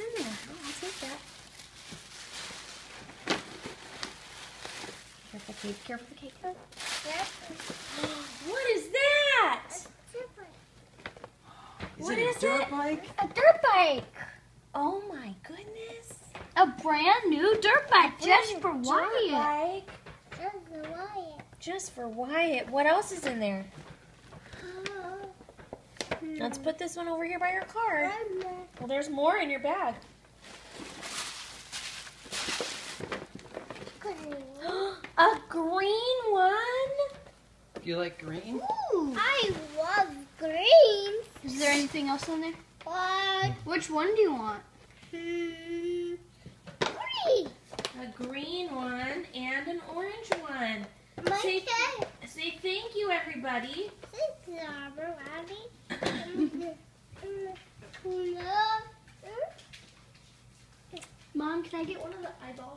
in there? Oh, I'll take that. Careful, cake. Careful, the cake. What is that? What is it? A dirt bike? A dirt bike. Oh my goodness. A brand new dirt bike just for Wyatt. Bike. Just for Wyatt. Just for Wyatt. What else is in there? Let's put this one over here by your car. Well, there's more in your bag. A green one? You like green? Ooh. I love green. Is there anything else in there? What? Which one do you want? Green. A green one and an orange one. Say thank you, everybody. Thank you, everybody. Mom, can I get one of the eyeballs?